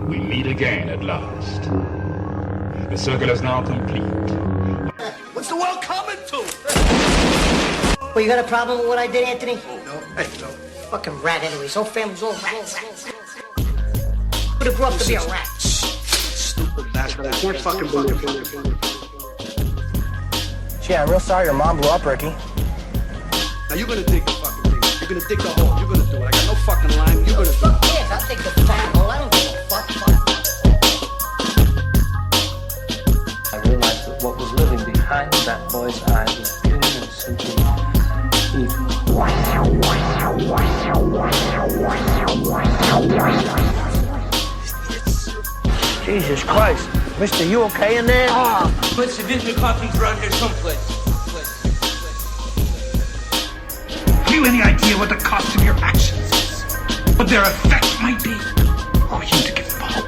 We meet again at last. The circle is now complete. What's the world coming to? Well, you got a problem with what I did, Anthony? Oh, no. Hey, no. Fucking rat anyways. Whole family's all rats. Would have grew up to be a rat. Stupid bastard. I can't fucking believe it. Gee, I'm real sorry your mom blew up, Ricky. Now you're gonna dig the fucking thing. You're gonna dig the hole. You're gonna do it. I got no fucking line. You're gonna do it. Yes, I'll take the fucking hole. I don't give a fuck. I realized that what was living behind that boy's eyes was pure and simply evil. Jesus Christ. Mister, you okay in there? Put some Disney costumes around here someplace. Have you any idea what the cost of your actions is? What their effect might be? Or are you to give them hope?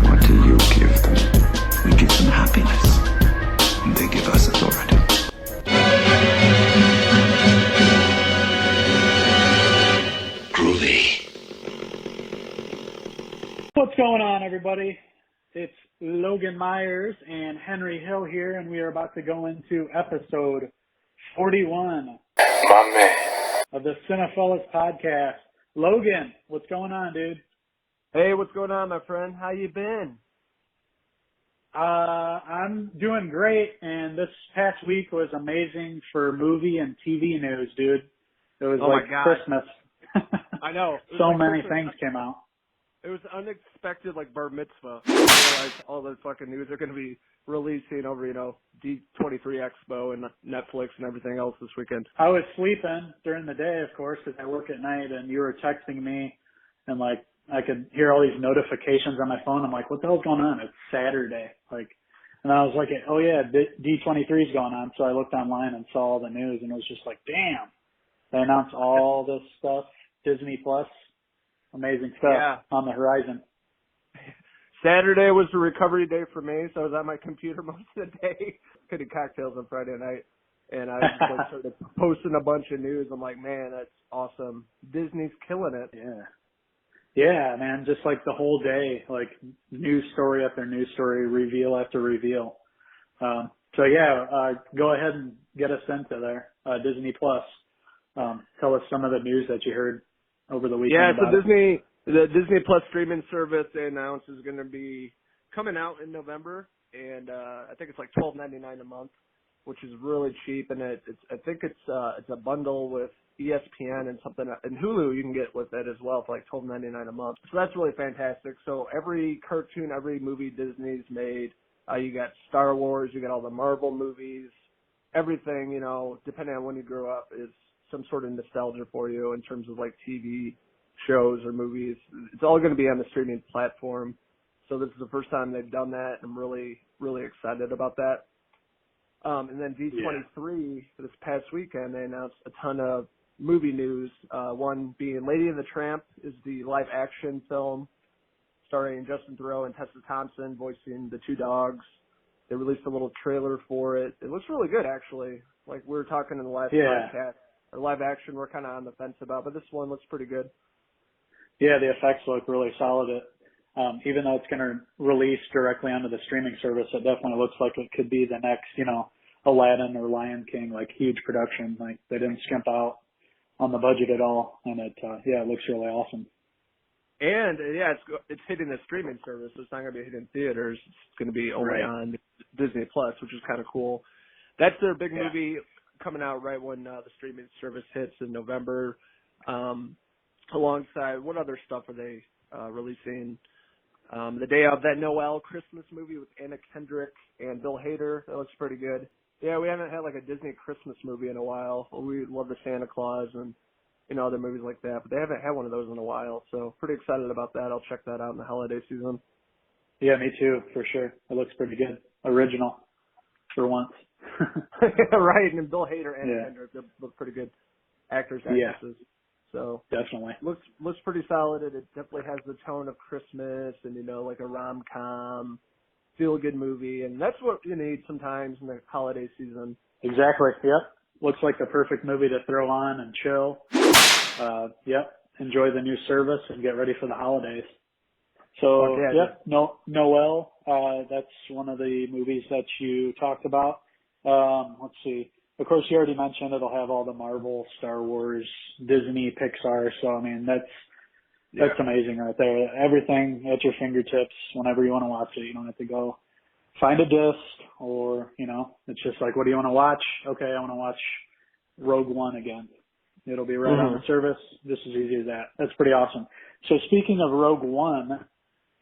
What do you give them? We give them happiness. And they give us authority. Groovy. What's going on, everybody? It's Logan Myerz and Henry Hill here, and we are about to go into episode 41 of the Cinephellas Podcast. Logan, what's going on, dude? Hey, what's going on, my friend? How you been? I'm doing great, and this past week was amazing for movie and TV news, dude. It was like Christmas. I know. So like many Christmas. things came out. It was unexpected, like bar mitzvah. I realized all the fucking news are going to be releasing over, D23 Expo and Netflix and everything else this weekend. I was sleeping during the day, of course, because I work at night, and you were texting me, and like I could hear all these notifications on my phone. I'm like, what the hell's going on? It's Saturday, and I was like, oh yeah, D23's going on. So I looked online and saw all the news, and it was just like, damn, they announced all this stuff. Disney Plus, amazing stuff on the horizon. Saturday was the recovery day for me, so I was at my computer most of the day, getting cocktails on Friday night, and I just started posting a bunch of news. I'm like, man, that's awesome. Disney's killing it. Yeah, man, just like the whole day, like news story after news story, reveal after reveal. Go ahead and get us into there. Disney Plus. Tell us some of the news that you heard over the weekend. Yeah, so about the Disney Plus streaming service they announced is going to be coming out in November, and I think it's like $12.99 a month, which is really cheap, and I think it's a bundle with ESPN and something, and Hulu you can get with it as well for like $12.99 a month. So that's really fantastic. So every cartoon, every movie Disney's made, you got Star Wars, you got all the Marvel movies, everything, depending on when you grew up, is some sort of nostalgia for you in terms of like TV shows or movies. It's all going to be on the streaming platform. So this is the first time they've done that. I'm really, really excited about that. And then D23 this past weekend, they announced a ton of movie news. One being Lady and the Tramp is the live action film starring Justin Theroux and Tessa Thompson voicing the two dogs. They released a little trailer for it. It looks really good, actually. Like we were talking in the last podcast. Or live action, we're kind of on the fence about, but this one looks pretty good. Yeah, the effects look really solid. Even though it's going to release directly onto the streaming service, it definitely looks like it could be the next, Aladdin or Lion King, like huge production. Like they didn't skimp out on the budget at all, and it looks really awesome. And it's hitting the streaming service. So it's not going to be hitting theaters. It's going to be only on Disney Plus, which is kind of cool. That's their big movie coming out right when the streaming service hits in November. Alongside, what other stuff are they releasing? The day of that Noel Christmas movie with Anna Kendrick and Bill Hader. That looks pretty good. Yeah, we haven't had like a Disney Christmas movie in a while. We love the Santa Claus and other movies like that, but they haven't had one of those in a while. So pretty excited about that. I'll check that out in the holiday season. Yeah, me too, for sure. It looks pretty good. Original for once. Right, and Bill Hader and Kendrick, they look pretty good actors, actresses. So definitely looks pretty solid. It definitely has the tone of Christmas and like a rom-com, feel-good movie, and that's what you need sometimes in the holiday season. Exactly. Yep. Looks like the perfect movie to throw on and chill. Enjoy the new service and get ready for the holidays. So, Noel, that's one of the movies that you talked about. Let's see. Of course, you already mentioned it'll have all the Marvel, Star Wars, Disney, Pixar. So, I mean, that's amazing right there. Everything at your fingertips whenever you want to watch it. You don't have to go find a disc or, it's just like, what do you want to watch? Okay, I want to watch Rogue One again. It'll be right on the service, just as easy as that. That's pretty awesome. So speaking of Rogue One,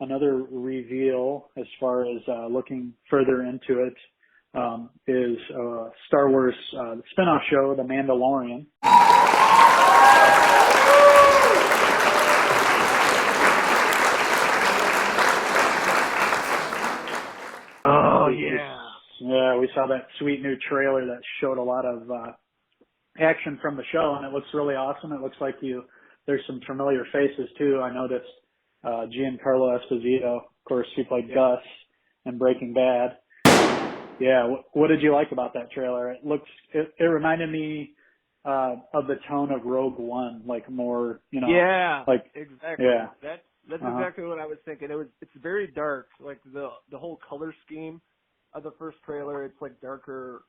another reveal as far as looking further into it is Star Wars spinoff show, The Mandalorian. Oh, yeah. Yeah, we saw that sweet new trailer that showed a lot of action from the show, and it looks really awesome. It looks like there's some familiar faces, too. I noticed Giancarlo Esposito, of course, he played Gus in Breaking Bad. Yeah, what did you like about that trailer? It reminded me of the tone of Rogue One, like more, Yeah, like exactly. Yeah. That's exactly what I was thinking. It's very dark, like the whole color scheme of the first trailer. It's like darker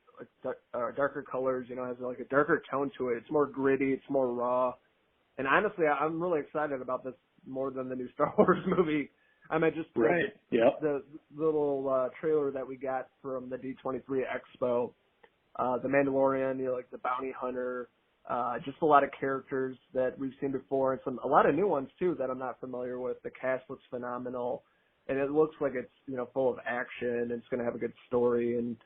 colors. It has like a darker tone to it. It's more gritty. It's more raw. And honestly, I'm really excited about this more than the new Star Wars movie. I mean, just the little trailer that we got from the D23 Expo, the Mandalorian, like the bounty hunter, just a lot of characters that we've seen before, and a lot of new ones too that I'm not familiar with. The cast looks phenomenal, and it looks like it's full of action, and it's going to have a good story, and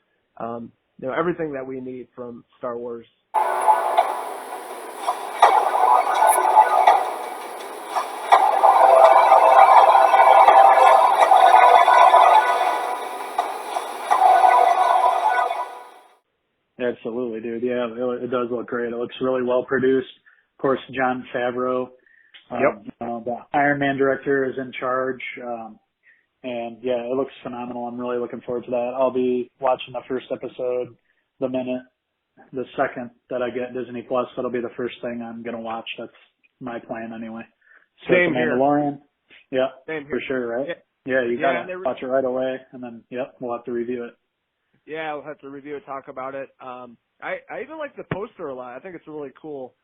everything that we need from Star Wars. Absolutely, dude. Yeah, it does look great. It looks really well produced. Of course, Jon Favreau, the Iron Man director, is in charge. And yeah, it looks phenomenal. I'm really looking forward to that. I'll be watching the first episode the second that I get Disney Plus. That'll be the first thing I'm going to watch. That's my plan anyway. So Same The here. Mandalorian. Yeah, Same for here. sure, right? Yeah, you got to watch it right away. And then, we'll have to review it. Yeah, we'll have to review it, talk about it. I even like the poster a lot. I think it's really cool.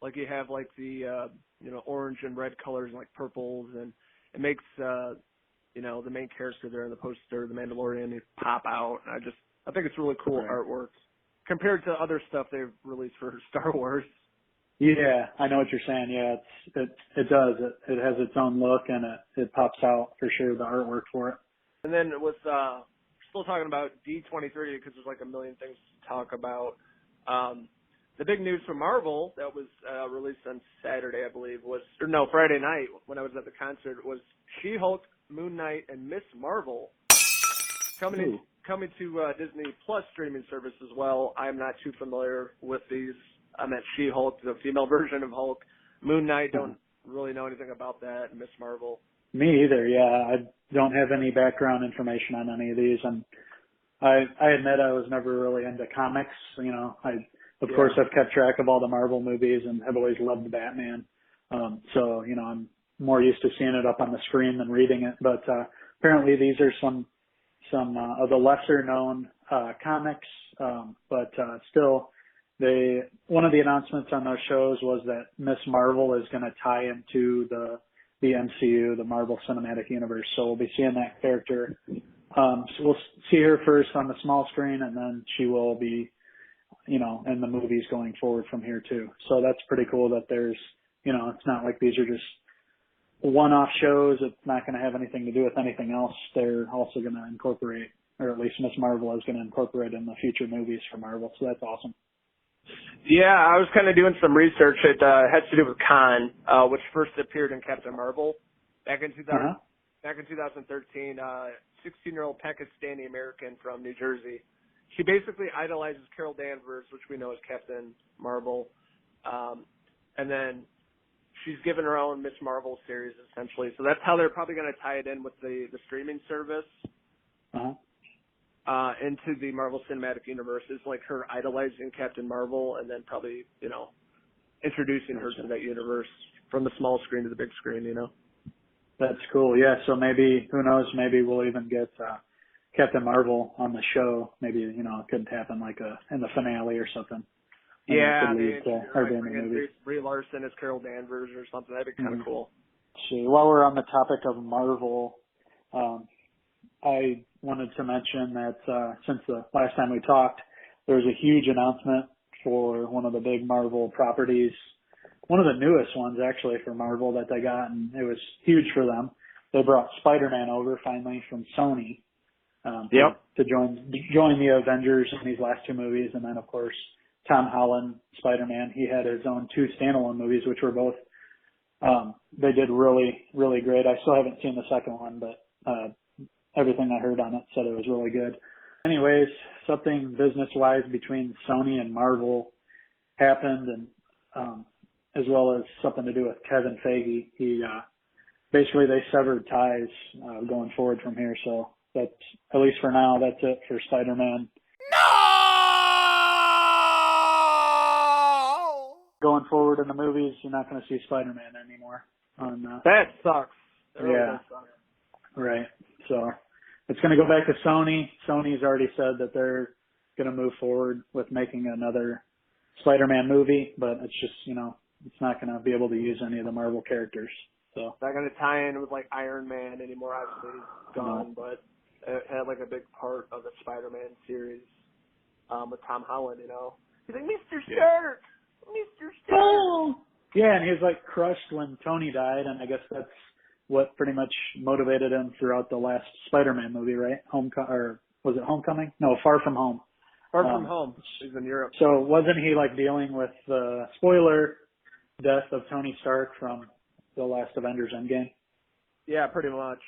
Like you have like the orange and red colors and like purples, and it makes the main character there in the poster, the Mandalorian, pop out. And I think it's really cool artwork compared to other stuff they've released for Star Wars. Yeah, I know what you're saying. Yeah, it does. It has its own look, and it pops out for sure, the artwork for it. And then with still talking about D23 because there's like a million things to talk about. The big news from Marvel that was released on Saturday, I believe, Friday night when I was at the concert, was She-Hulk, Moon Knight, and Miss Marvel coming to Disney Plus streaming service as well. I'm not too familiar with these. I meant She-Hulk, the female version of Hulk. Moon Knight, don't really know anything about that. And Miss Marvel. Me either, yeah. I don't have any background information on any of these. And I admit I was never really into comics. Of course, I've kept track of all the Marvel movies and have always loved Batman. So, I'm more used to seeing it up on the screen than reading it. But apparently these are some of the lesser known comics. But still, one of the announcements on those shows was that Miss Marvel is going to tie into the MCU, the Marvel Cinematic Universe. So we'll be seeing that character. So we'll see her first on the small screen, and then she will be, in the movies going forward from here too. So that's pretty cool that there's, it's not like these are just one-off shows. It's not going to have anything to do with anything else. They're also going to incorporate, or at least Miss Marvel is going to incorporate in the future movies for Marvel. So that's awesome. Yeah, I was kind of doing some research. It has to do with Khan, which first appeared in Captain Marvel back in 2013. 16-year-old Pakistani American from New Jersey. She basically idolizes Carol Danvers, which we know as Captain Marvel, and then she's given her own Miss Marvel series essentially. So that's how they're probably going to tie it in with the streaming service. Into the Marvel Cinematic Universe is like her idolizing Captain Marvel and then probably, introducing her to that universe from the small screen to the big screen, That's cool. Yeah, so maybe, who knows, maybe we'll even get Captain Marvel on the show. Maybe, you know, it could happen like in the finale or something. Yeah, bring in Brie Larson as Carol Danvers or something. That'd be kind of cool. See, while we're on the topic of Marvel, I wanted to mention that since the last time we talked, there was a huge announcement for one of the big Marvel properties, one of the newest ones actually for Marvel that they got, and it was huge for them. They brought SpiderMan over finally from Sony to join the Avengers in these last two movies, and then of course Tom Holland, Spider-Man. He had his own two standalone movies, which were both they did really, really great. I still haven't seen the second one, but everything I heard on it said it was really good. Anyways, something business-wise between Sony and Marvel happened, and as well as something to do with Kevin Feige. He basically they severed ties going forward from here. So that's, at least for now, that's it for Spider-Man. Going forward in the movies, you're not going to see Spider-Man anymore. That sucks. That really does suck. Right. So it's going to go back to Sony. Sony's already said that they're going to move forward with making another Spider-Man movie, but it's just, you know, it's not going to be able to use any of the Marvel characters. So it's not going to tie in with like Iron Man anymore. Obviously he's gone, but it had like a big part of the Spider-Man series with Tom Holland. You know, he's like Mr. Stark. Mr. Stark. Oh. Yeah, and he was like crushed when Tony died, and I guess that's what pretty much motivated him throughout the last Spider-Man movie, right? Or was it Homecoming? No, Far From Home. Far From Home. He's in Europe. So wasn't he like dealing with the spoiler death of Tony Stark from the last Avengers Endgame? Yeah, pretty much.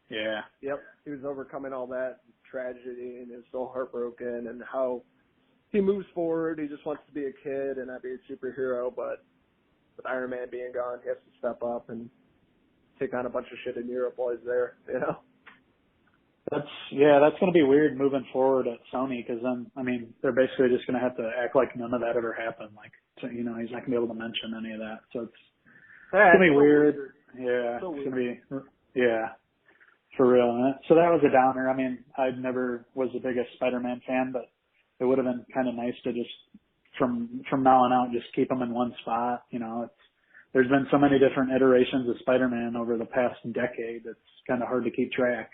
Yeah. Yep. He was overcoming all that tragedy and is so heartbroken, and how he moves forward. He just wants to be a kid and not be a superhero, but with Iron Man being gone, he has to step up and take on a bunch of shit in Europe while he's there, you know? That's going to be weird moving forward at Sony, because then, I mean, they're basically just going to have to act like none of that ever happened. Like, so, you know, he's not going to be able to mention any of that. So it's going to be weird. Yeah, so it's going to be, for real. So that was a downer. I mean, I never was the biggest Spider-Man fan, but it would have been kind of nice to just, from now on out, just keep him in one spot. You know, there's been so many different iterations of Spider-Man over the past decade. It's kind of hard to keep track.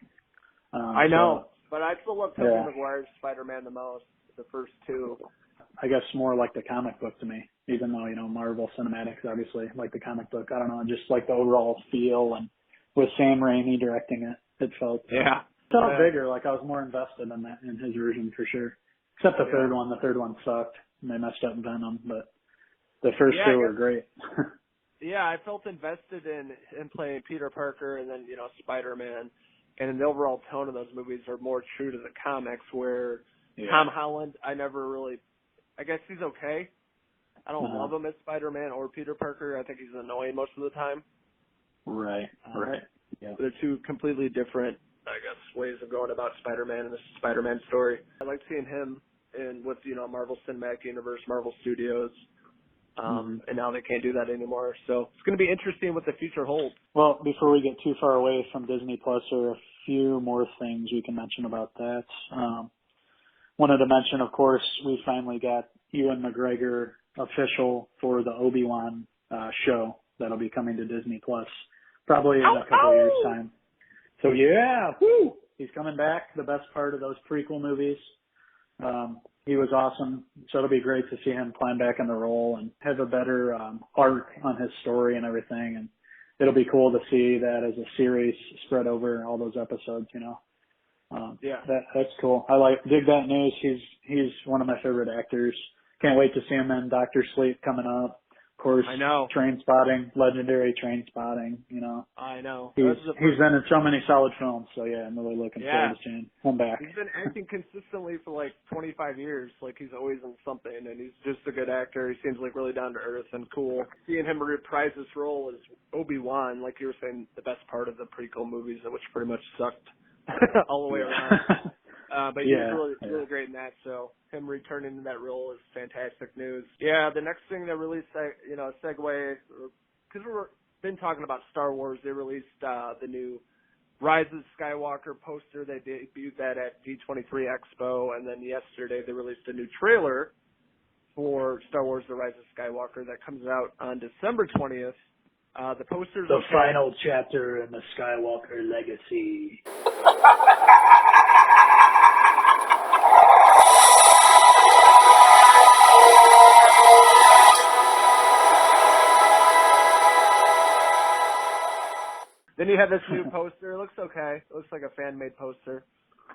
I know, but I still love Tobey Maguire's Spider-Man the most, the first two. I guess more like the comic book to me, even though, you know, Marvel Cinematics, obviously, like the comic book. I don't know, just like the overall feel, and with Sam Raimi directing it, it felt bigger. Like I was more invested in that, in his version for sure. Except the third one. The third one sucked, and they messed up Venom, but the first two were great. Yeah, I felt invested in playing Peter Parker and then, you know, Spider-Man. And the overall tone of those movies are more true to the comics, where Tom Holland, I guess he's okay. I don't love him as Spider-Man or Peter Parker. I think he's annoying most of the time. Right. Yeah. They're two completely different, I guess, ways of going about Spider-Man and this Spider-Man story. I like seeing him with, you know, Marvel Cinematic Universe, Marvel Studios. And now they can't do that anymore. So it's going to be interesting what the future holds. Well, before we get too far away from Disney Plus, there are a few more things we can mention about that. Wanted to mention, of course, we finally got Ewan McGregor official for the ObiWan show that'll be coming to Disney Plus probably in a couple of years' time. So he's coming back. The best part of those prequel movies. He was awesome, so it'll be great to see him climb back in the role and have a better arc on his story and everything. And it'll be cool to see that as a series spread over all those episodes, you know. That's cool. Dig that news. He's one of my favorite actors. Can't wait to see him in Dr. Sleep coming up. Of course, I know. legendary Train Spotting, you know. I know. He's been in so many solid films, so I'm really looking forward to seeing him back. He's been acting consistently for like 25 years. Like he's always in something, and he's just a good actor. He seems like really down to earth and cool. Seeing him reprise this role as Obi-Wan, like you were saying, the best part of the prequel movies, which pretty much sucked all the way around. But he was really great in that, so him returning to that role is fantastic news. Yeah, the next thing that really, segue, because been talking about Star Wars. They released the new Rise of Skywalker poster. They debuted that at D23 Expo, and then yesterday they released a new trailer for Star Wars: The Rise of Skywalker that comes out on December 20th. The poster's the final chapter in the Skywalker legacy. Then you have this new poster. It looks okay. It looks like a fan-made poster.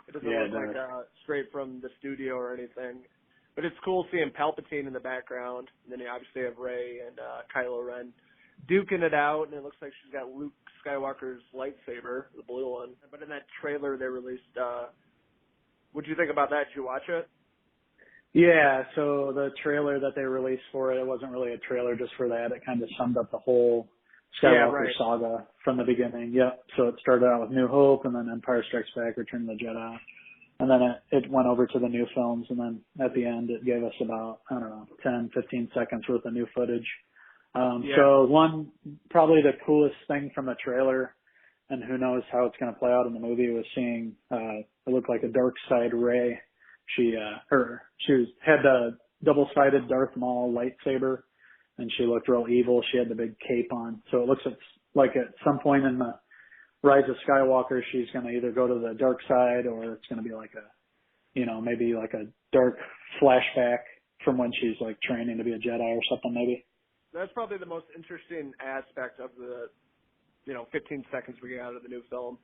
It doesn't look like straight from the studio or anything. But it's cool seeing Palpatine in the background. And then you obviously have Rey and Kylo Ren duking it out. And it looks like she's got Luke Skywalker's lightsaber, the blue one. But in that trailer they released, what'd you think about that? Did you watch it? Yeah, so the trailer that they released for it wasn't really a trailer just for that. It kind of summed up the whole Skywalker saga from the beginning. Yep. So it started out with New Hope, and then Empire Strikes Back, Return of the Jedi. And then it went over to the new films, and then at the end it gave us about, 10, 15 seconds worth of new footage. So probably the coolest thing from the trailer, and who knows how it's going to play out in the movie, was seeing, it looked like a dark side Rey. She had the double-sided Darth Maul lightsaber, and she looked real evil. She had the big cape on. So it looks like at some point in the Rise of Skywalker, she's going to either go to the dark side, or it's going to be like maybe like a dark flashback from when she's like training to be a Jedi or something maybe. That's probably the most interesting aspect of the, 15 seconds we get out of the new film.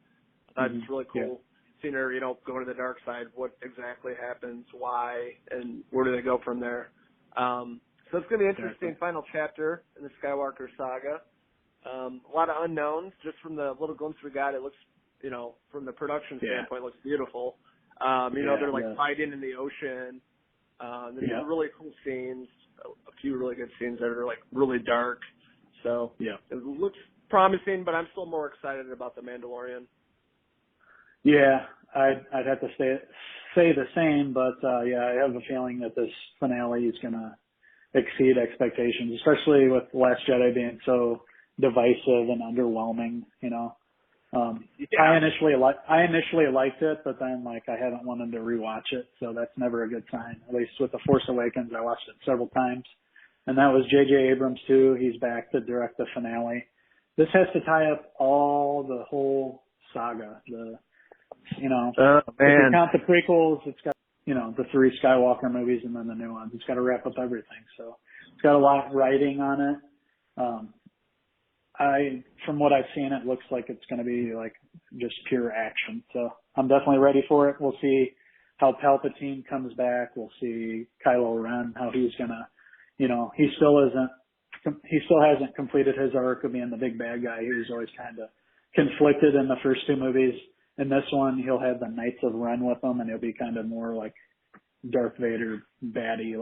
It's really cool seeing her, go to the dark side, what exactly happens, why, and where do they go from there. So it's going to be an interesting final chapter in the Skywalker saga. A lot of unknowns. Just from the little glimpse we got, it looks, from the production standpoint, it looks beautiful. They're like fighting in the ocean. There's some really cool scenes, a few really good scenes that are like really dark. So it looks promising, but I'm still more excited about The Mandalorian. Yeah, I'd have to say the same, but I have a feeling that this finale is going to exceed expectations, especially with Last Jedi being so divisive and underwhelming. I initially liked it, but then I haven't wanted to rewatch it, so that's never a good sign. At least with The Force Awakens, I watched it several times, and that was J.J. Abrams too. He's back to direct the finale. This has to tie up the whole saga. If you count the prequels, it's got the 3 Skywalker movies and then the new ones. It's got to wrap up everything. So it's got a lot riding on it. From what I've seen, it looks like it's going to be like just pure action. So I'm definitely ready for it. We'll see how Palpatine comes back. We'll see Kylo Ren, how he's going to, he still hasn't completed his arc of being the big bad guy. He was always kind of conflicted in the first 2 movies. In this one, he'll have the Knights of Ren with him, and he'll be kind of more like Darth Vader baddie,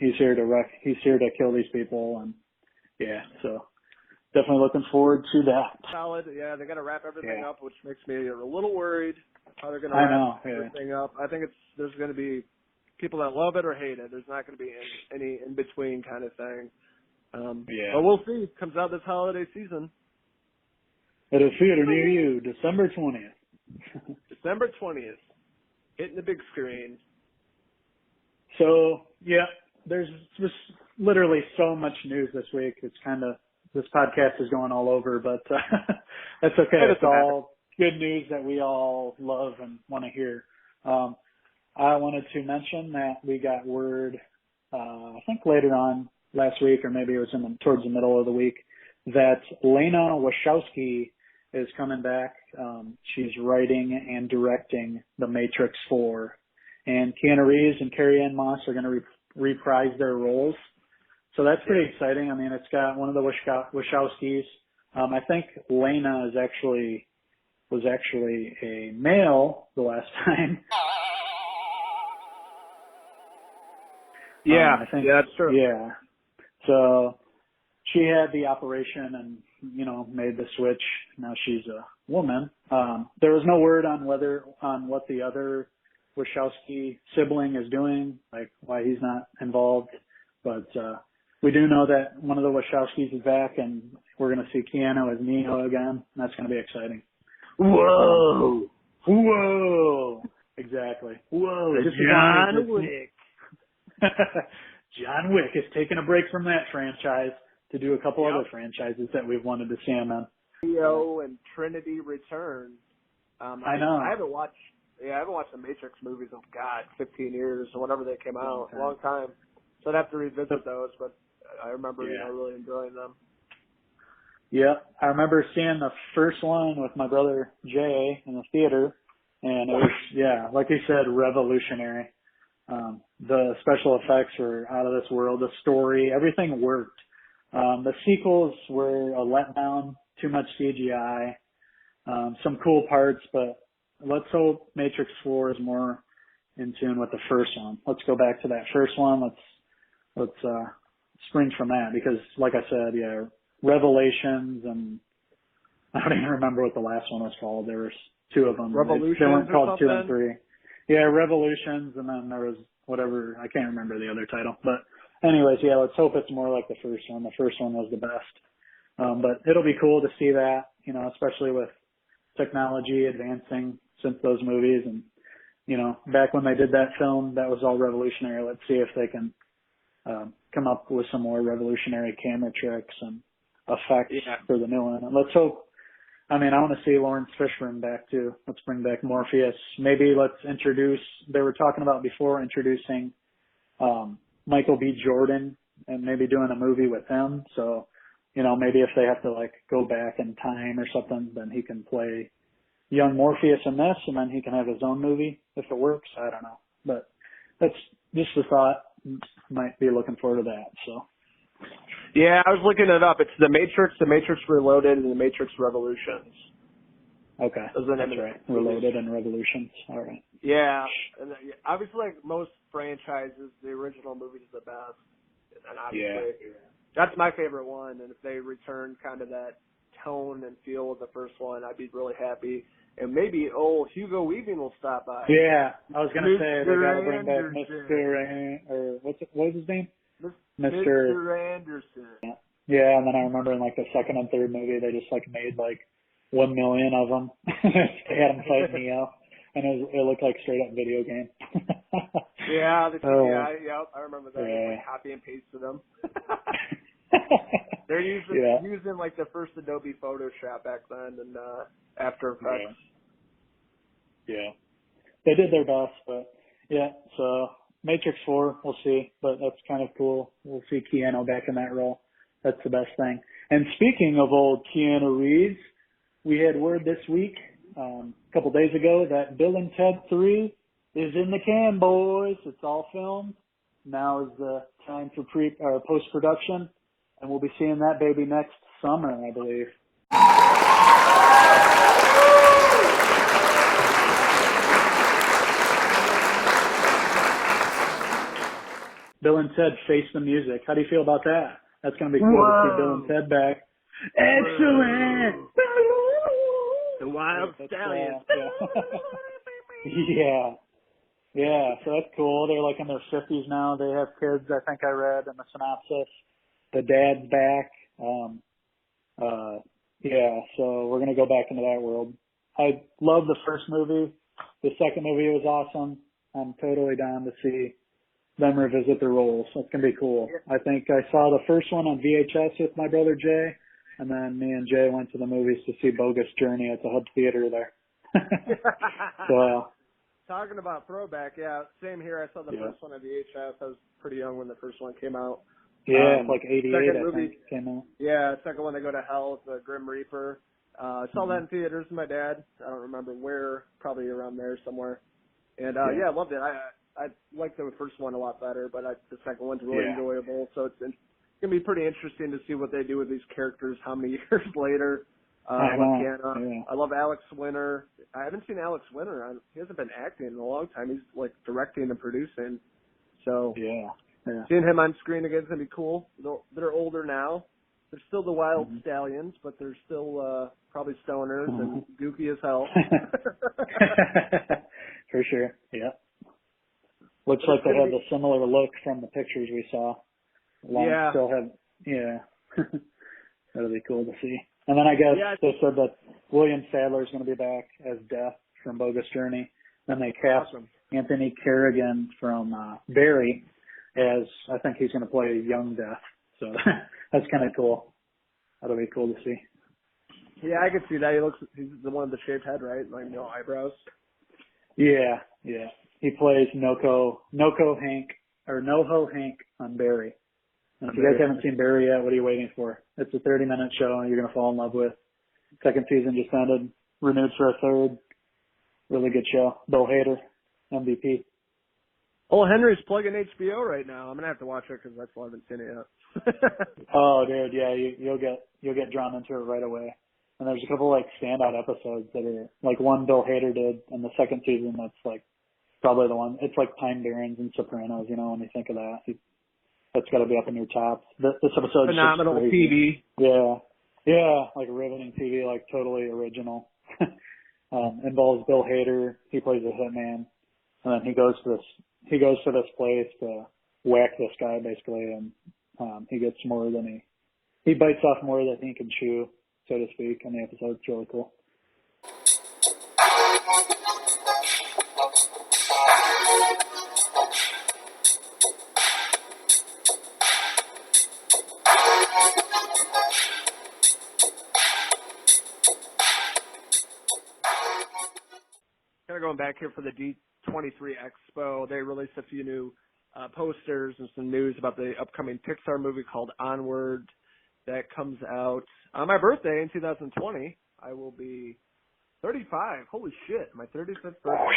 he's here to kill these people, and so definitely looking forward to that. Solid, they got to wrap everything up, which makes me a little worried how they're going to wrap everything up. I think there's going to be people that love it or hate it. There's not going to be any in between kind of thing. But we'll see. It comes out this holiday season. At a theater near you, December 20th. December 20th. Hitting the big screen. So, there's just literally so much news this week. It's this podcast is going all over, but that's okay. It's all good news that we all love and want to hear. I wanted to mention that we got word, I think later on last week, or maybe it was towards the middle of the week, that Lena Wachowski is coming back. She's writing and directing The Matrix 4. And Keanu Reeves and Carrie-Anne Moss are going to reprise their roles. So that's pretty exciting. I mean, it's got one of the Wachowskis. I think Lena was actually a male the last time. I think, that's true. Yeah. So she had the operation and, made the switch. Now she's a woman. There was no word on what the other Wachowski sibling is doing, like why he's not involved. But we do know that one of the Wachowskis is back, and we're going to see Keanu as Neo again. That's going to be exciting. Whoa! Whoa! Exactly. Whoa! Just John Wick. John Wick is taking a break from that franchise to do a couple other franchises that we've wanted to see him in. Neo and Trinity Return. I know. I haven't watched the Matrix movies in 15 years or whenever they came out, a long time. So I'd have to revisit those, but I remember really enjoying them. Yeah, I remember seeing the first one with my brother Jay in the theater, and it was like you said, revolutionary. The special effects were out of this world. The story, everything worked. The sequels were a letdown, too much CGI, some cool parts, but let's hope Matrix 4 is more in tune with the first one. Let's go back to that first one. Let's spring from that, because like I said, Revelations, and I don't even remember what the last one was called. There was two of them. Revolutions they weren't called or 2 and 3. Yeah, Revolutions, and then there was whatever, I can't remember the other title. But anyways, let's hope it's more like the first one. The first one was the best. But it'll be cool to see that, especially with technology advancing since those movies. And, back when they did that film, that was all revolutionary. Let's see if they can come up with some more revolutionary camera tricks and effects for the new one. And let's hope, I want to see Lawrence Fishburne back too. Let's bring back Morpheus. Maybe let's introduce, they were talking about before introducing Michael B. Jordan and maybe doing a movie with him. So, maybe if they have to go back in time or something, then he can play young Morpheus in this, and then he can have his own movie if it works. I don't know. But that's just a thought. Might be looking forward to that. So. Yeah, I was looking it up. It's The Matrix Reloaded, and The Matrix Revolutions. Okay, that's right. Reloaded and Revolutions. All right. Yeah, and obviously, like most franchises, the original movie is the best, and obviously, that's my favorite one. And if they return kind of that tone and feel of the first one, I'd be really happy. And maybe old Hugo Weaving will stop by. Yeah, I was gonna say they gotta bring back Mr. or what was his name? Mr. Anderson. Yeah, and then I remember in the second and third movie, they just made 1 million of them. They had him fight Neo, and it looked like straight up video game. I remember that. Yeah. Copy and pasted them. They're using the first Adobe Photoshop back then and After Effects. Yeah, they did their best, but so Matrix 4, we'll see, but that's kind of cool. We'll see Keanu back in that role. That's the best thing. And speaking of old Keanu Reeves, we had word this week, a couple days ago, that Bill and Ted 3 is in the can, boys. It's all filmed. Now is the time for post-production, and we'll be seeing that baby next summer, I believe. Bill and Ted Face the Music. How do you feel about that? That's going to be cool to see Bill and Ted back. Excellent! The Wild Stallions. Yeah, so that's cool. They're in their 50s now. They have kids, I think I read in the synopsis. The dad's back. So we're going to go back into that world. I love the first movie. The second movie was awesome. I'm totally down to see them revisit their roles. That's going to be cool. I think I saw the first one on VHS with my brother Jay, and then me and Jay went to the movies to see Bogus Journey at the Hub Theater there. So, talking about throwback, same here. I saw the first one on VHS. I was pretty young when the first one came out. Yeah, 88, I think, came out. Yeah, second one, They Go to Hell with the Grim Reaper. I saw that in theaters with my dad. I don't remember where, probably around there somewhere. And, I loved it. I liked the first one a lot better, but the second one's really enjoyable. So it's going to be pretty interesting to see what they do with these characters how many years later. I love Alex Winter. I haven't seen Alex Winter. He hasn't been acting in a long time. He's directing and producing. So seeing him on screen again is going to be cool. They're older now. They're still the Wild Stallions, but they're still probably stoners and goofy as hell. For sure, yeah. Looks like they have a similar look from the pictures we saw. Yeah. Still have, yeah. That'll be cool to see. And then I guess they said that William Sadler's going to be back as Death from Bogus Journey. Then they cast Anthony Carrigan from Barry as, I think he's going to play young Death. So that's kind of cool. That'll be cool to see. Yeah, I can see that. He's the one with the shaved head, right? Like no eyebrows. Yeah. He plays NoHo Hank on Barry. And if you guys haven't seen Barry yet, what are you waiting for? It's a 30-minute show and you're going to fall in love with. Second season just ended. Renewed for a third. Really good show. Bill Hader, MVP. Oh, Henry's plugging HBO right now. I'm going to have to watch it because that's why I haven't seen it yet. Oh, dude, yeah, you'll get drawn into it right away. And there's a couple like standout episodes that are like one Bill Hader did in the second season. That's like probably the one. It's like Pine Barrens and Sopranos. You know, when you think of that, that's got to be up in your top. This episode phenomenal TV. Yeah, like riveting TV, like totally original. Involves Bill Hader. He plays a hitman, and then he goes to this place to whack this guy basically, and he gets more than he bites off more than he can chew, so to speak, in the episode. It's really cool. Kind of going back here for the D23 Expo, they released a few new posters and some news about the upcoming Pixar movie called Onward that comes out on my birthday in 2020. I will be 35. Holy shit, my 35th birthday.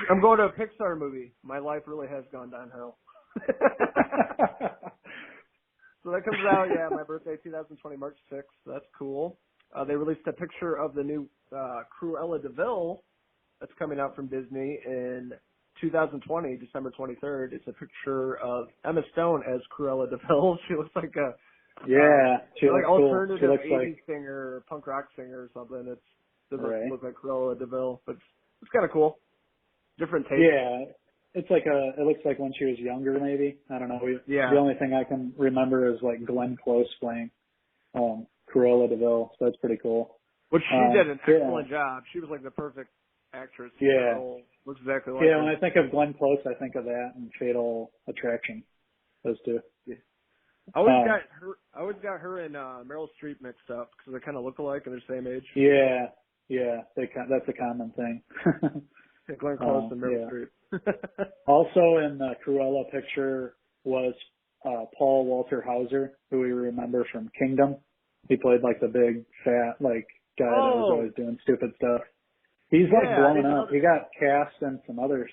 I'm going to a Pixar movie. My life really has gone downhill. So that comes out, my birthday, 2020, March 6th. That's cool. They released a picture of the new Cruella de Vil that's coming out from Disney in 2020, December 23rd. It's a picture of Emma Stone as Cruella de Vil. She looks like a she looks alternative cool. She 80s looks singer, punk rock singer or something. It doesn't right. look like Cruella de Vil, but it's kind of cool. Different take. Yeah, it's like it looks like when she was younger, maybe. I don't know. The only thing I can remember is like Glenn Close playing Cruella de Vil, so that's pretty cool. Which she did an excellent job. She was like the perfect actress. Yeah. Looks exactly like her. her. When I think of Glenn Close, I think of that and Fatal Attraction. Those two. Yeah. I always got her and Meryl Streep mixed up because they kind of look alike and they're the same age. Yeah. That's a common thing. Glenn Close and Meryl Streep. Also in the Cruella picture was Paul Walter Hauser, who we remember from Kingdom. He played like the big fat like guy that was always doing stupid stuff. He's like blowing up. He got cast in some other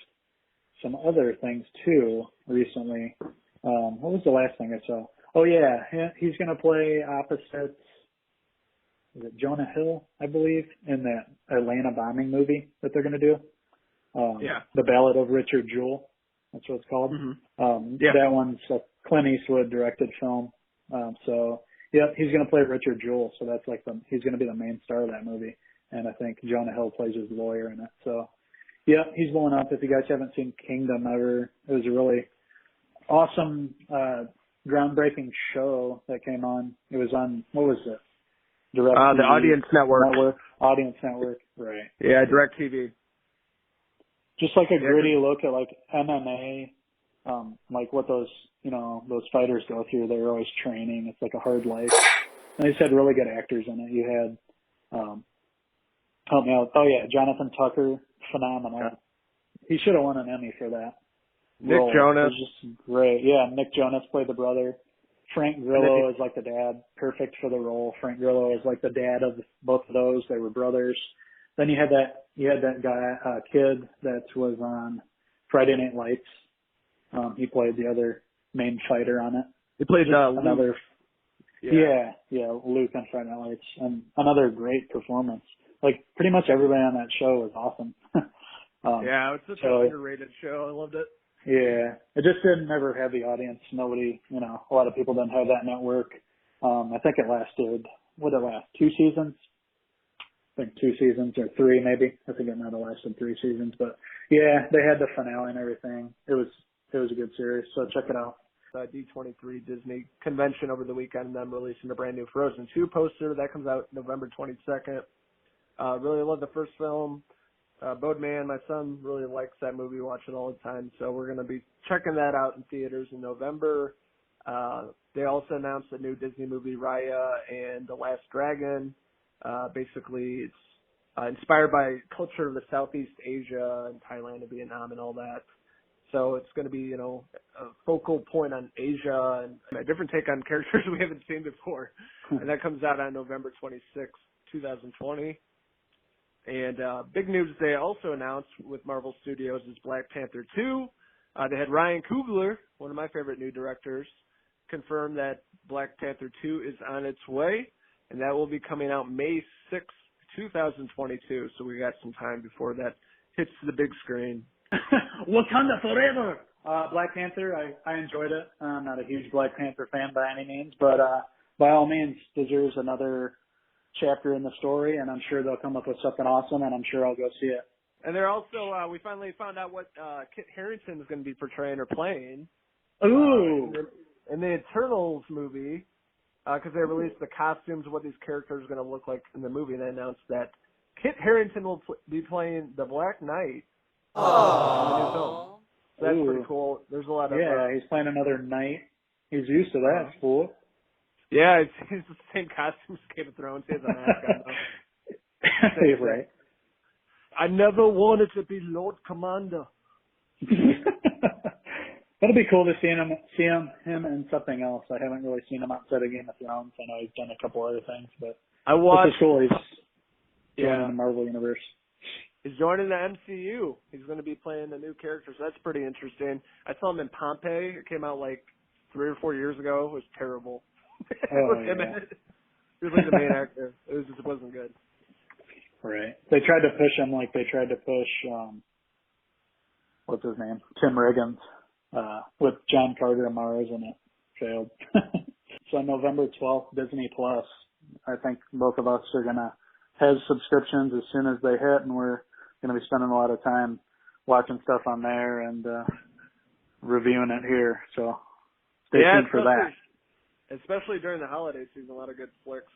things too recently. What was the last thing I saw? Oh yeah, he's gonna play opposite. Is it Jonah Hill, I believe, in that Atlanta bombing movie that they're gonna do? The Ballad of Richard Jewell. That's what it's called. Mm-hmm. That one's a Clint Eastwood directed film. He's going to play Richard Jewell, so that's like he's going to be the main star of that movie. And I think Jonah Hill plays his lawyer in it. So, he's blowing up. If you guys haven't seen Kingdom ever, it was a really awesome, groundbreaking show that came on. It was on, what was it? The Audience Network. Audience Network, right. Yeah, DirecTV. Just like a gritty look at like MMA, like what those fighters go through. They're always training. It's like a hard life. And they just had really good actors in it. You had, help me out. Oh yeah, Jonathan Tucker, phenomenal. Yeah. He should have won an Emmy for that. Nick Jonas. It was just great. Yeah, Nick Jonas played the brother. Frank Grillo is like the dad, perfect for the role. Frank Grillo is like the dad of both of those. They were brothers. Then you had that guy, kid that was on Friday Night Lights. He played the other main fighter on it. He played another. Luke. Luke on Friday Night Lights, and another great performance. Like pretty much everybody on that show was awesome. It was such an underrated show. I loved it. Yeah, it just didn't ever have the audience. Nobody, a lot of people didn't have that network. I think it lasted. What did it last? 2 seasons. I think 2 seasons or 3 maybe. I think it might have lasted 3 seasons, but yeah, they had the finale and everything. It was a good series, so check it out. D23 Disney convention over the weekend, and them releasing a brand new Frozen 2 poster. That comes out November 22nd. Really love the first film. Bodeman, my son, really likes that movie, watch it all the time. So we're going to be checking that out in theaters in November. They also announced a new Disney movie, Raya and the Last Dragon. Basically, it's inspired by culture of the Southeast Asia and Thailand and Vietnam and all that. So it's going to be, a focal point on Asia and a different take on characters we haven't seen before. And that comes out on November 26th, 2020. And big news they also announced with Marvel Studios is Black Panther 2. They had Ryan Coogler, one of my favorite new directors, confirm that Black Panther 2 is on its way, and that will be coming out May 6th, 2022. So we got some time before that hits the big screen. Wakanda forever! Black Panther, I enjoyed it. I'm not a huge Black Panther fan by any means, but by all means deserves another chapter in the story, and I'm sure they'll come up with something awesome, and I'm sure I'll go see it. And they're also, we finally found out what Kit Harington is going to be portraying or playing. Ooh! In the Eternals movie, because they released the costumes of what these characters are going to look like in the movie, and they announced that Kit Harington will be playing the Black Knight in the new film. So that's pretty cool. There's a lot of... Yeah, he's playing another knight. He's used to that, fool. Yeah, he's the same costume as Game of Thrones. He has a mask on, though. He's right. I never wanted to be Lord Commander. That'll be cool to see him in something else. I haven't really seen him outside of Game of Thrones. I know he's done a couple other things, but it's cool. He's joining the Marvel Universe. He's joining the MCU. He's going to be playing a new character, so that's pretty interesting. I saw him in Pompeii. It came out like 3 or 4 years ago. It was terrible. Oh, He was like the main actor. It wasn't good. Right. They tried to push him like they tried to push, what's his name? Tim Riggins, with John Carter and Myerz, and it failed. So November 12th, Disney Plus. I think both of us are going to have subscriptions as soon as they hit, and we're going to be spending a lot of time watching stuff on there and reviewing it here. So stay tuned for that. Especially during the holiday season, a lot of good flicks.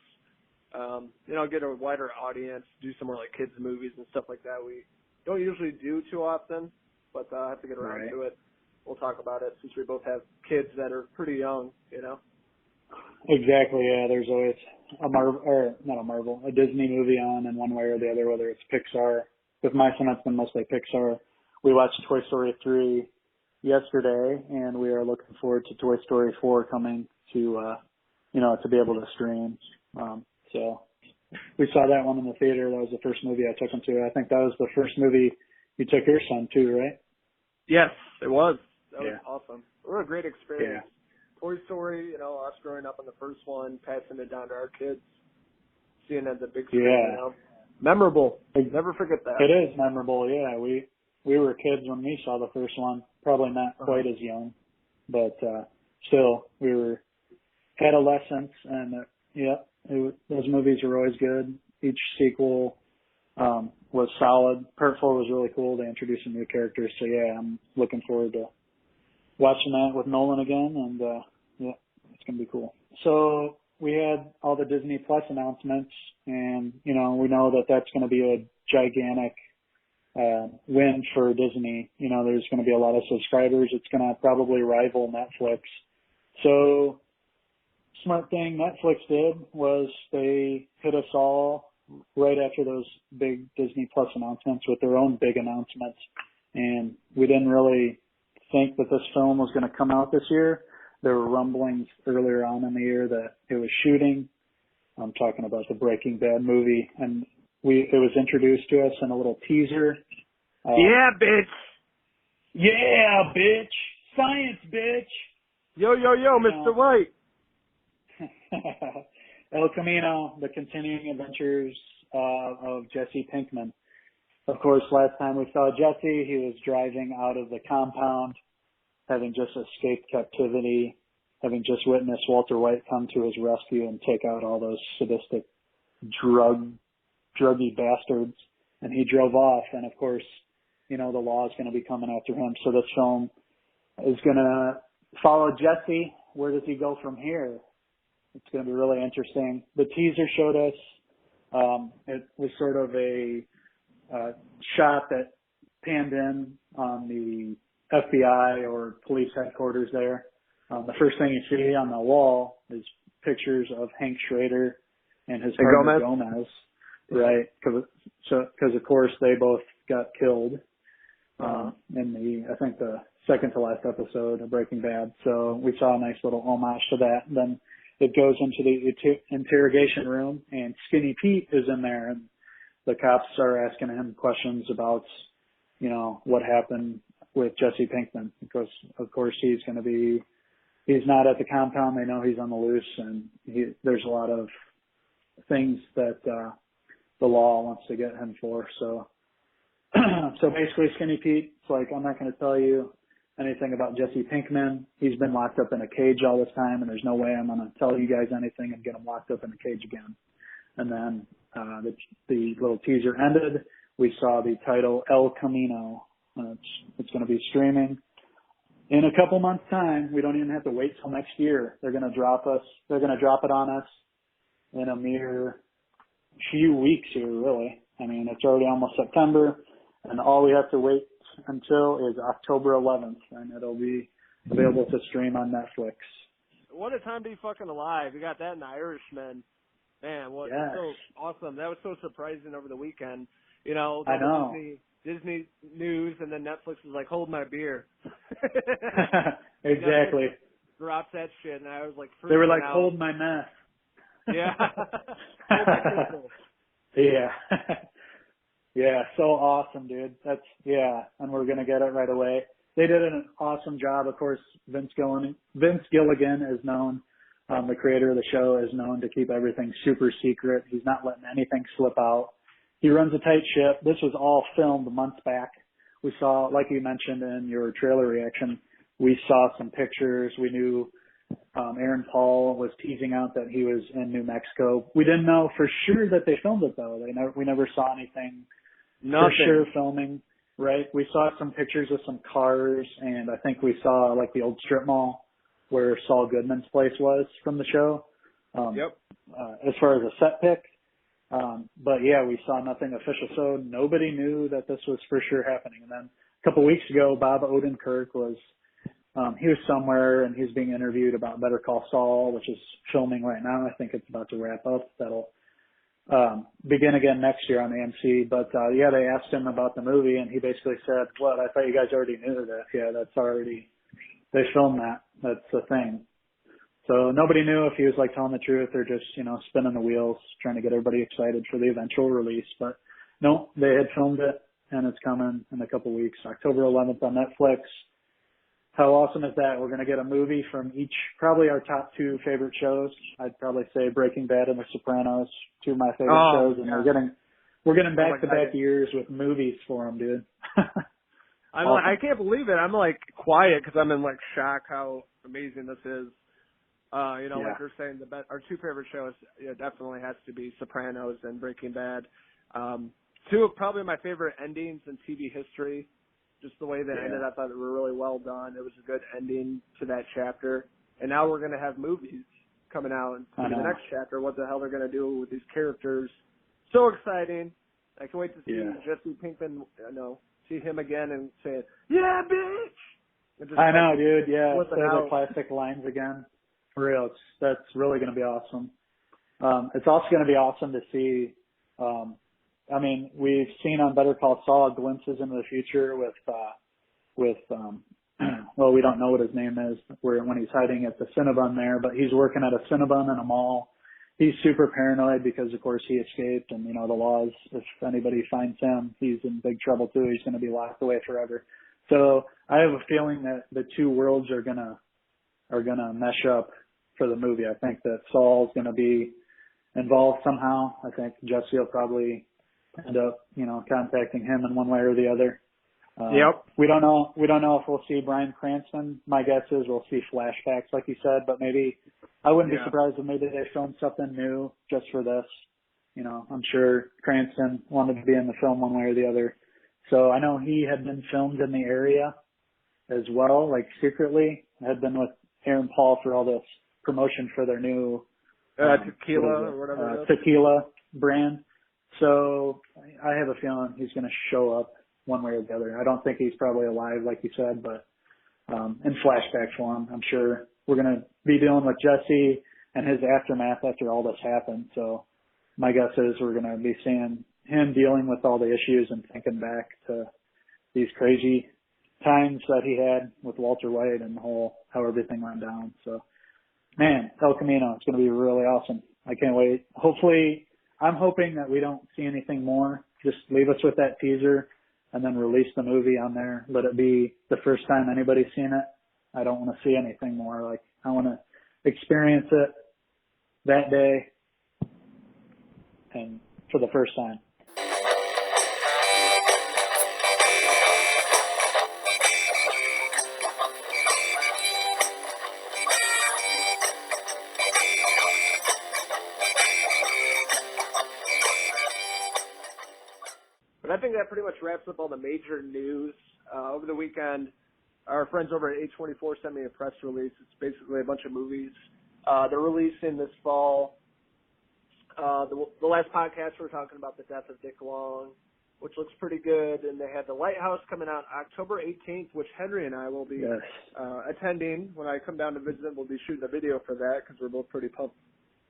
Get a wider audience, do some more like kids movies and stuff like that. We don't usually do too often, but I have to get around to it. We'll talk about it since we both have kids that are pretty young, Exactly, yeah. There's always a Disney movie on in one way or the other, whether it's Pixar. With my son, it's been mostly Pixar. We watched Toy Story 3 yesterday, and we are looking forward to Toy Story 4 coming to be able to stream. So we saw that one in the theater. That was the first movie I took him to. I think that was the first movie you took your son to, right? Yes, it was. That was awesome. It was a great experience. Yeah. Toy Story, us growing up on the first one, passing it down to our kids, seeing it at the big screen. Memorable. Never forget that. It is memorable, yeah. We were kids when we saw the first one. Probably not quite as young, but still, we were adolescents, and those movies were always good. Each sequel was solid. Part 4 was really cool. They introduced some new characters, so I'm looking forward to watching that with Nolan again, and it's gonna be cool. So we had all the Disney Plus announcements, and we know that that's going to be a gigantic win for Disney. There's going to be a lot of subscribers. It's going to probably rival Netflix. So smart thing Netflix did was they hit us all right after those big Disney Plus announcements with their own big announcements. And we didn't really think that this film was going to come out this year. There were rumblings earlier on in the year that it was shooting. I'm talking about the Breaking Bad movie, and it was introduced to us in a little teaser. Yeah, bitch. Yeah, bitch. Science, bitch. Yo, Mr. White. El Camino, the continuing adventures of Jesse Pinkman. Of course, last time we saw Jesse, he was driving out of the compound, having just escaped captivity, having just witnessed Walter White come to his rescue and take out all those sadistic druggy bastards. And he drove off, and of course, the law is going to be coming after him. So this film is going to follow Jesse. Where does he go from here? It's going to be really interesting. The teaser showed us, it was sort of a shot that panned in on the FBI or police headquarters there. The first thing you see on the wall is pictures of Hank Schrader and his partner Gomez, right? Because of course they both got killed in I think the second to last episode of Breaking Bad. So we saw a nice little homage to that. And then it goes into the interrogation room, and Skinny Pete is in there, and the cops are asking him questions about, what happened with Jesse Pinkman, because of course he's not at the compound. They know he's on the loose, and there's a lot of things that the law wants to get him for. So basically Skinny Pete, it's like, I'm not going to tell you anything about Jesse Pinkman. He's been locked up in a cage all this time, and there's no way I'm going to tell you guys anything and get him locked up in a cage again. And then the little teaser ended. We saw the title El Camino. It's going to be streaming in a couple months' time. We don't even have to wait till next year. They're going to drop it on us in a mere few weeks here, really. I mean, it's already almost September, and all we have to wait until is October 11th, and it'll be available to stream on Netflix. What a time to be fucking alive. We got that in the Irishman. Man, so awesome. That was so surprising over the weekend. I know. Disney news, and then Netflix was like, hold my beer. Exactly. Drops that shit, and I was like, they were like, out. Hold my mess. Yeah. Hold my crystal. Yeah. Yeah, so awesome, dude. And we're going to get it right away. They did an awesome job. Of course, Vince Gilligan is known, the creator of the show, is known to keep everything super secret. He's not letting anything slip out. He runs a tight ship. This was all filmed months back. We saw, like you mentioned in your trailer reaction, we saw some pictures. We knew Aaron Paul was teasing out that he was in New Mexico. We didn't know for sure that they filmed it, though. We never saw anything for sure filming, right? We saw some pictures of some cars, and I think we saw like the old strip mall where Saul Goodman's place was from the show. As far as a set pick. But yeah, we saw nothing official, so nobody knew that this was for sure happening. And then a couple weeks ago, Bob Odenkirk was somewhere, and he's being interviewed about Better Call Saul, which is filming right now. I think it's about to wrap up. That'll begin again next year on AMC. But they asked him about the movie, and he basically said, "What? I thought you guys already knew that." Yeah, they filmed that. That's the thing. So nobody knew if he was like telling the truth or just, spinning the wheels, trying to get everybody excited for the eventual release. But no, they had filmed it, and it's coming in a couple weeks, October 11th on Netflix. How awesome is that? We're going to get a movie from each, probably our top two favorite shows. I'd probably say Breaking Bad and The Sopranos, two of my favorite shows, and we're getting back-to-back years with movies for them, dude. Awesome. I can't believe it. I'm like quiet because I'm in like shock how amazing this is. Like you're saying, our two favorite shows definitely has to be Sopranos and Breaking Bad. Two of probably my favorite endings in TV history. Just the way that ended, I thought they were really well done. It was a good ending to that chapter. And now we're going to have movies coming out in the next chapter. What the hell they're going to do with these characters? So exciting! I can't wait to see Jesse Pinkman. See him again and say, "Yeah, bitch." I know, dude. Yeah, say the classic lines again. For real, that's really going to be awesome. It's also going to be awesome to see. We've seen on Better Call Saul glimpses into the future with well, we don't know what his name is when he's hiding at the Cinnabon there, but he's working at a Cinnabon in a mall. He's super paranoid because, of course, he escaped, and the laws. If anybody finds him, he's in big trouble too. He's going to be locked away forever. So I have a feeling that the two worlds are gonna mesh up for the movie. I think that Saul's going to be involved somehow. I think Jesse will probably end up, contacting him in one way or the other. We don't know if we'll see Bryan Cranston. My guess is we'll see flashbacks, like you said, but maybe I wouldn't be surprised if maybe they filmed something new just for this. I'm sure Cranston wanted to be in the film one way or the other. So I know he had been filmed in the area as well, like secretly. had been with Aaron Paul for all this promotion for their new tequila or whatever tequila brand. So I have a feeling he's going to show up one way or the other. I don't think he's probably alive, like you said, but in flashback form, I'm sure we're going to be dealing with Jesse and his aftermath after all this happened. So my guess is we're going to be seeing him dealing with all the issues and thinking back to these crazy times that he had with Walter White and the whole, how everything went down. So, man, El Camino, it's going to be really awesome. I can't wait. Hopefully, I'm hoping that we don't see anything more. Just leave us with that teaser and then release the movie on there. Let it be the first time anybody's seen it. I don't want to see anything more. Like, I want to experience it that day and for the first time. But I think that pretty much wraps up all the major news. Over the weekend, our friends over at A24 sent me a press release. It's basically a bunch of movies they're releasing this fall. The last podcast we were talking about the death of Dick Long, which looks pretty good. And they had The Lighthouse coming out October 18th, which Henry and I will be attending. When I come down to visit, we'll be shooting a video for that because we're both pretty pumped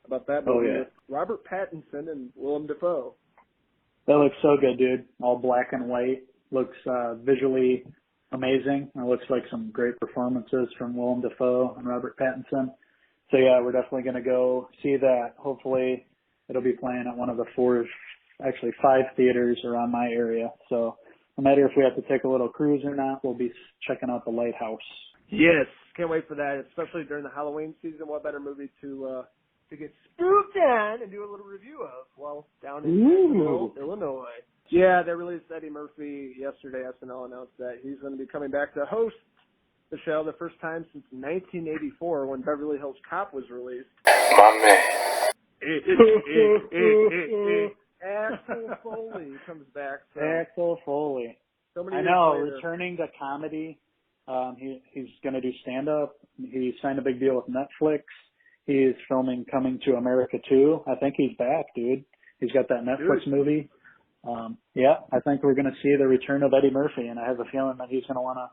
about that movie. Oh, yeah. Robert Pattinson and Willem Dafoe. That looks so good, dude. All black and white. Looks visually amazing. It looks like some great performances from Willem Dafoe and Robert Pattinson. So, yeah, we're definitely going to go see that. Hopefully it'll be playing at one of the 5 theaters around my area. So no matter if we have to take a little cruise or not, we'll be checking out the Lighthouse. Yes, can't wait for that, especially during the Halloween season. What better movie to get spooked on and do a little review of while down in Illinois. Yeah, they released Eddie Murphy yesterday. SNL announced that he's going to be coming back to host the show the first time since 1984 when Beverly Hills Cop was released. My man. Axel Foley comes back. So. Axel Foley. So many I years know, later. returning to comedy. He's going to do stand-up. He signed a big deal with Netflix. He's filming Coming to America 2. I think he's back, dude. He's got that Netflix movie. Yeah, I think we're going to see the return of Eddie Murphy, and I have a feeling that he's going to want to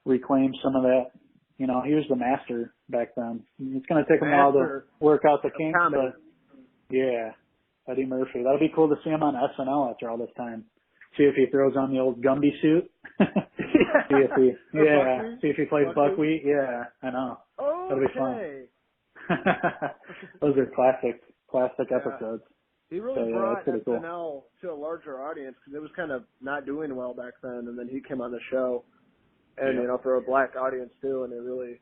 reclaim some of that. You know, he was the master back then. It's going to take him a while to work out the kinks, but yeah, Eddie Murphy. That'll be cool to see him on SNL after all this time. See if he throws on the old Gumby suit. See if he plays Buckwheat. Yeah, I know. Okay. That'll be fun. Those are classic episodes. He really brought SNL cool. to a larger audience because it was kind of not doing well back then, and then he came on the show, and you know, for a black audience too, and it really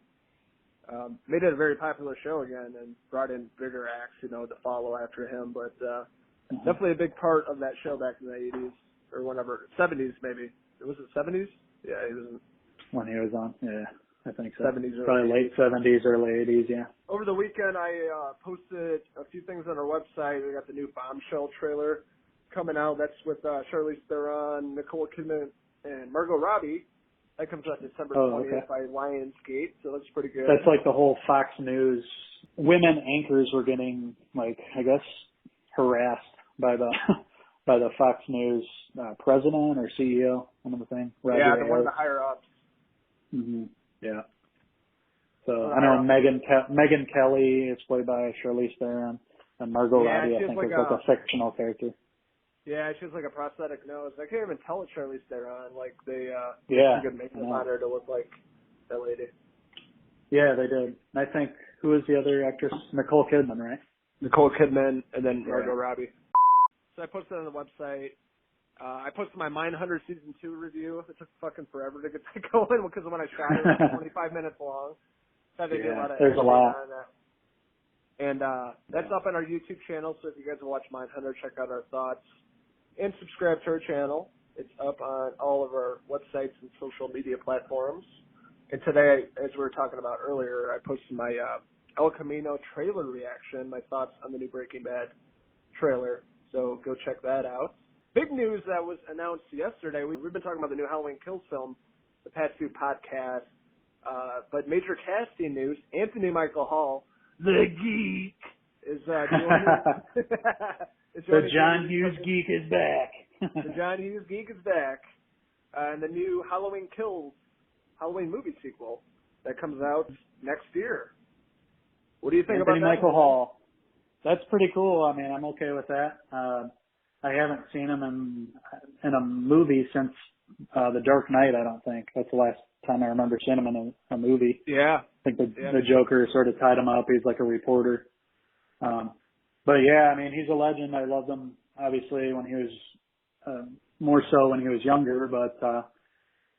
made it a very popular show again, and brought in bigger acts, you know, to follow after him. But definitely a big part of that show back in the 80s or whenever 70s maybe. Was it 70s? Yeah, he was when he was on. Yeah. I think so. 70s, probably late 70s, early 80s, yeah. Over the weekend, I posted a few things on our website. We got the new Bombshell trailer coming out. That's with Charlize Theron, Nicole Kidman, and Margot Robbie. That comes out December 20th by Lionsgate, so that's pretty good. That's like the whole Fox News. Women anchors were getting, like, I guess, harassed by the by the Fox News president or CEO, one of the things. One of the higher-ups. Mm-hmm. Yeah. So I know Megyn Kelly is played by Charlize Theron, and Margot Robbie I think is like a fictional character. Yeah, she has like a prosthetic nose. I can't even tell it's Charlize Theron. Like they good makeup on her to look like that lady. Yeah, they did. I think who is the other actress? Nicole Kidman, right? Nicole Kidman, and then Margot Robbie. So I posted on the website. I posted my Mindhunter Season 2 review. It took fucking forever to get that going because when I shot it, it was 25 minutes long. So I had to get there's a lot. On that. And that's up on our YouTube channel, so if you guys will watch Mindhunter, check out our thoughts. And subscribe to our channel. It's up on all of our websites and social media platforms. And today, as we were talking about earlier, I posted my El Camino trailer reaction, my thoughts on the new Breaking Bad trailer. So go check that out. Big news that was announced yesterday. We've been talking about the new Halloween Kills film the past few podcasts. But major casting news: Anthony Michael Hall, the geek, is doing the John Hughes geek is back. The John Hughes geek is back, and the new Halloween Kills Halloween movie sequel that comes out next year. What do you think about that? Anthony Michael Hall. That's pretty cool. I mean, I'm okay with that. I haven't seen him in a movie since The Dark Knight, I don't think. That's the last time I remember seeing him in a movie. Yeah. I think the Joker sort of tied him up. He's like a reporter. But yeah, I mean, he's a legend. I loved him, obviously, when he was, more so when he was younger, but,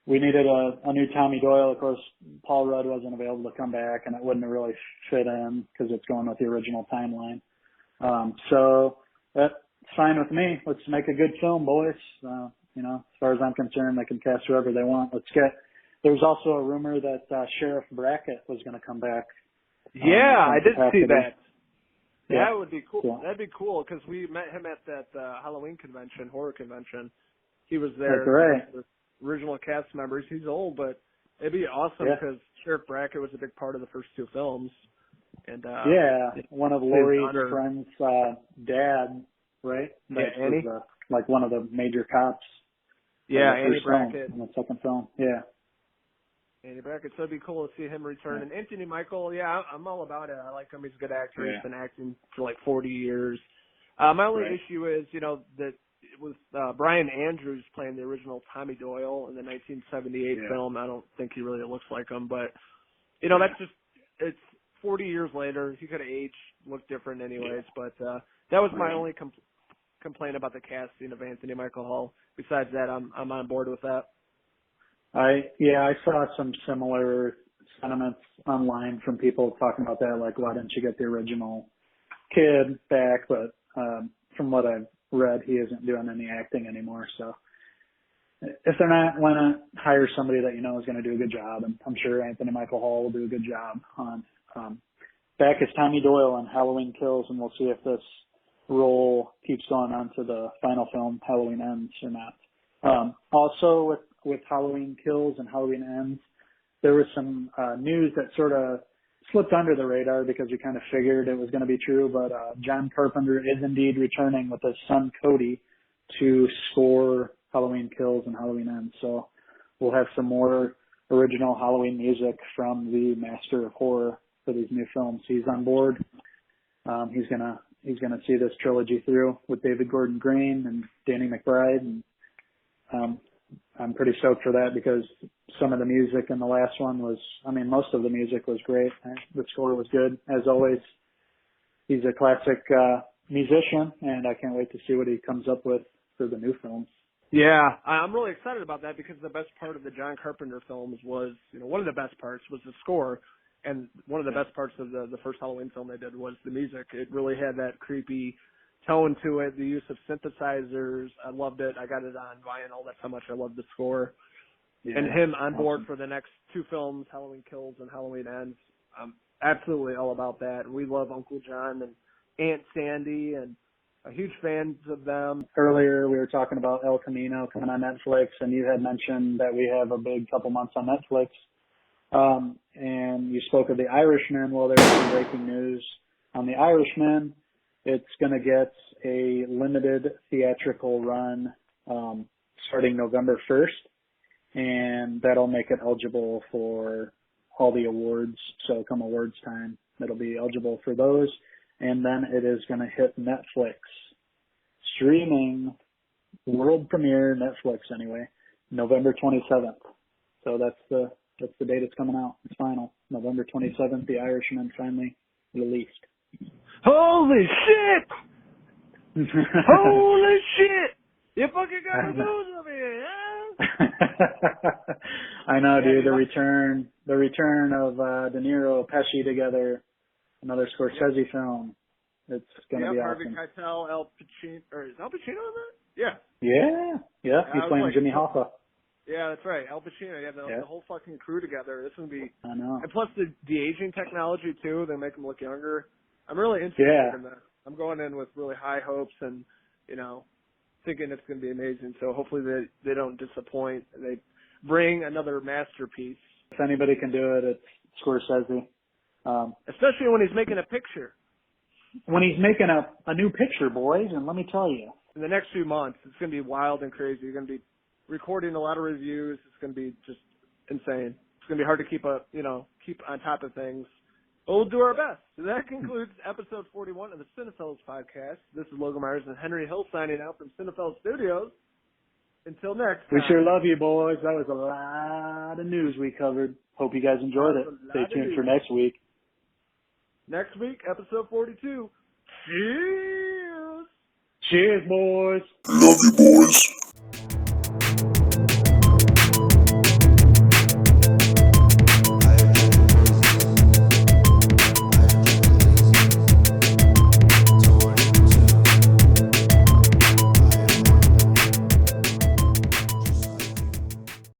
we needed a new Tommy Doyle. Of course, Paul Rudd wasn't available to come back, and it wouldn't have really fit in because it's going with the original timeline. So that's fine with me. Let's make a good film, boys. As far as I'm concerned, they can cast whoever they want. There was also a rumor that Sheriff Brackett was going to come back. Yeah, I did see that. Yeah. That would be cool. Yeah. That'd be cool because we met him at that Halloween convention, horror convention. He was there. That's right. With original cast members. He's old, but it'd be awesome because Sheriff Brackett was a big part of the first two films. And one of Laurie's friends' dad, right? Annie. Was, like one of the major cops. Yeah, Annie Brackett. In the second film, yeah. Annie Brackett. So it'd be cool to see him return. And Anthony Michael, I'm all about it. I like him. He's a good actor. He's been acting for like 40 years. My only issue is, that it was Brian Andrews playing the original Tommy Doyle in the 1978 film. I don't think he really looks like him, but that's just, it's 40 years later. He could have aged, looked different anyways. But that was my only complaint about the casting of Anthony Michael Hall. Besides that, I'm on board with that. I saw some similar sentiments online from people talking about that, like, why didn't you get the original kid back? But from what I've read, he isn't doing any acting anymore. So if they're not, why not hire somebody that is going to do a good job? And I'm sure Anthony Michael Hall will do a good job on back as Tommy Doyle on Halloween Kills, and we'll see if this role keeps going on to the final film, Halloween Ends, or not. Also with Halloween Kills and Halloween Ends, there was some news that sort of slipped under the radar because we kind of figured it was going to be true, but John Carpenter is indeed returning with his son Cody to score Halloween Kills and Halloween Ends. So we'll have some more original Halloween music from the master of horror for these new films. He's on board. He's gonna see this trilogy through with David Gordon Green and Danny McBride, and I'm pretty stoked for that because some of the music in the last one most of the music was great. The score was good. As always, he's a classic musician, and I can't wait to see what he comes up with for the new films. Yeah, I'm really excited about that because the best part of the John Carpenter films was, one of the best parts was the score, and one of the best parts of the first Halloween film they did was the music. It really had that creepy tone to it, the use of synthesizers. I loved it. I got it on vinyl. That's how much I loved the score. Yeah, and him on board for the next two films, Halloween Kills and Halloween Ends. I'm absolutely all about that. We love Uncle John and Aunt Sandy, and huge fans of them. Earlier, we were talking about El Camino coming on Netflix, and you had mentioned that we have a big couple months on Netflix. And you spoke of The Irishman. Well, there's some breaking news on The Irishman. It's going to get a limited theatrical run starting November 1st, and that'll make it eligible for all the awards. So come awards time, it'll be eligible for those. And then it is going to hit Netflix. Streaming, world premiere, Netflix anyway, November 27th. So that's the date it's coming out. It's final. November 27th, The Irishman finally released. Holy shit! Holy shit! You fucking got the news of it, huh? I know, dude. The return of De Niro, Pesci together, another Scorsese film. It's gonna be Harvey awesome. Keitel, Al Pacino, or is Al Pacino in that? Yeah. Yeah. He's playing Jimmy Hoffa. Yeah, that's right. Al Pacino. You have the whole fucking crew together. This is gonna be. I know. And plus the aging technology too. They make them look younger. I'm really interested in that. I'm going in with really high hopes and, thinking it's going to be amazing. So hopefully they don't disappoint. They bring another masterpiece If anybody can do it, it's Scorsese. Especially when he's making a picture. When he's making a new picture, boys, and let me tell you. In the next few months, it's going to be wild and crazy. You're going to be recording a lot of reviews. It's going to be just insane. It's going to be hard to keep on top of things. But we'll do our best. So that concludes episode 41 of the Cinephellas Podcast. This is Logan Myerz and Henry Hill signing out from Cinephellas Studios. Until next time. We sure love you, boys. That was a lot of news we covered. Hope you guys enjoyed it. Stay tuned for next week. Next week, episode 42. Cheers! Cheers, boys. Love you, boys.